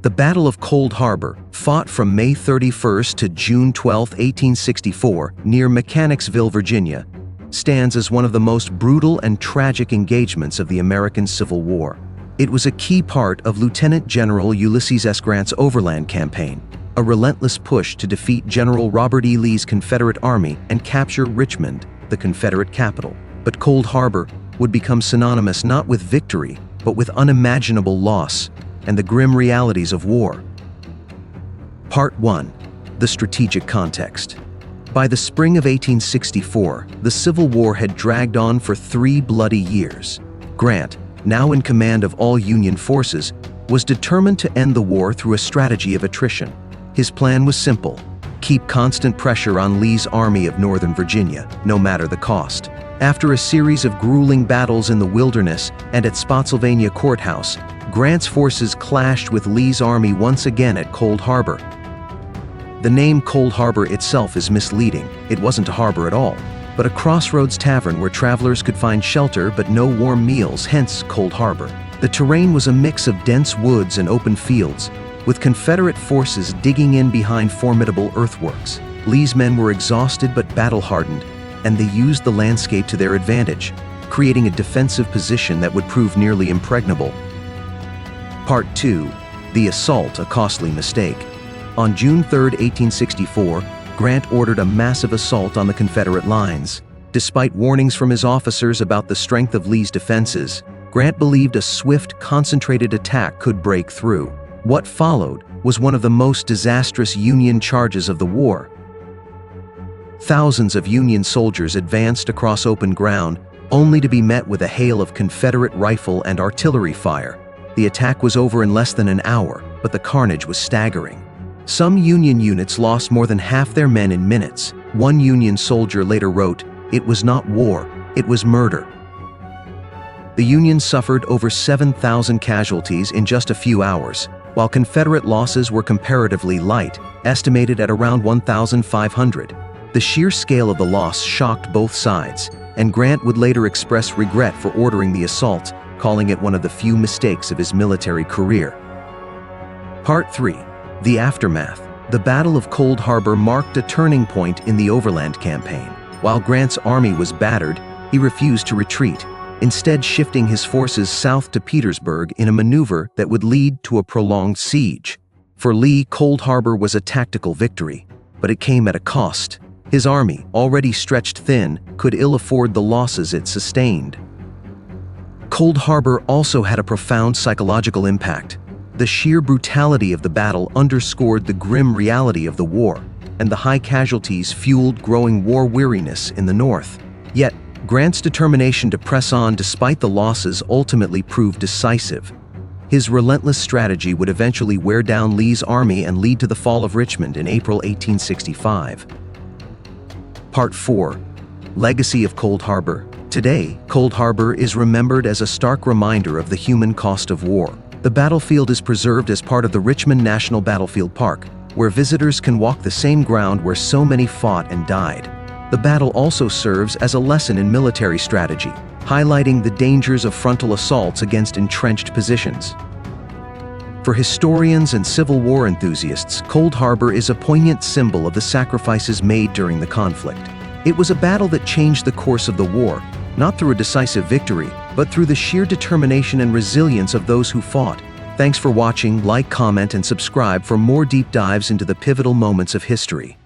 The Battle of Cold Harbor, fought from May 31st to June 12, 1864, near Mechanicsville, Virginia, stands as one of the most brutal and tragic engagements of the American Civil War. It was a key part of Lieutenant General Ulysses S. Grant's Overland Campaign, a relentless push to defeat General Robert E. Lee's Confederate Army and capture Richmond, the Confederate capital. But Cold Harbor would become synonymous not with victory, but with unimaginable loss and the grim realities of war. Part 1. The strategic context. By the spring of 1864, the Civil War had dragged on for 3 bloody years. Grant, now in command of all Union forces, was determined to end the war through a strategy of attrition. His plan was simple: keep constant pressure on Lee's Army of Northern Virginia, no matter the cost. After a series of grueling battles in the wilderness and at Spotsylvania Courthouse, Grant's forces clashed with Lee's army once again at Cold Harbor. The name Cold Harbor itself is misleading. It wasn't a harbor at all, but a crossroads tavern where travelers could find shelter but no warm meals, hence Cold Harbor. The terrain was a mix of dense woods and open fields, with Confederate forces digging in behind formidable earthworks. Lee's men were exhausted but battle-hardened, and they used the landscape to their advantage, creating a defensive position that would prove nearly impregnable. Part 2. The assault, a costly mistake. On June 3, 1864, Grant ordered a massive assault on the Confederate lines. Despite warnings from his officers about the strength of Lee's defenses, Grant believed a swift, concentrated attack could break through. What followed was one of the most disastrous Union charges of the war. Thousands of Union soldiers advanced across open ground, only to be met with a hail of Confederate rifle and artillery fire. The attack was over in less than an hour, but the carnage was staggering. Some Union units lost more than half their men in minutes. One Union soldier later wrote, "It was not war, it was murder." The Union suffered over 7,000 casualties in just a few hours, while Confederate losses were comparatively light, estimated at around 1,500. The sheer scale of the loss shocked both sides, and Grant would later express regret for ordering the assault, calling it one of the few mistakes of his military career. Part 3. The aftermath. The Battle of Cold Harbor marked a turning point in the Overland Campaign. While Grant's army was battered, he refused to retreat, instead shifting his forces south to Petersburg in a maneuver that would lead to a prolonged siege. For Lee, Cold Harbor was a tactical victory, but it came at a cost. His army, already stretched thin, could ill afford the losses it sustained. Cold Harbor also had a profound psychological impact. The sheer brutality of the battle underscored the grim reality of the war, and the high casualties fueled growing war weariness in the North. Yet, Grant's determination to press on despite the losses ultimately proved decisive. His relentless strategy would eventually wear down Lee's army and lead to the fall of Richmond in April 1865. Part 4. Legacy of Cold Harbor. Today, Cold Harbor is remembered as a stark reminder of the human cost of war. The battlefield is preserved as part of the Richmond National Battlefield Park, where visitors can walk the same ground where so many fought and died. The battle also serves as a lesson in military strategy, highlighting the dangers of frontal assaults against entrenched positions. For historians and Civil War enthusiasts, Cold Harbor is a poignant symbol of the sacrifices made during the conflict. It was a battle that changed the course of the war, not through a decisive victory, but through the sheer determination and resilience of those who fought. Thanks for watching. Like, comment, and subscribe for more deep dives into the pivotal moments of history.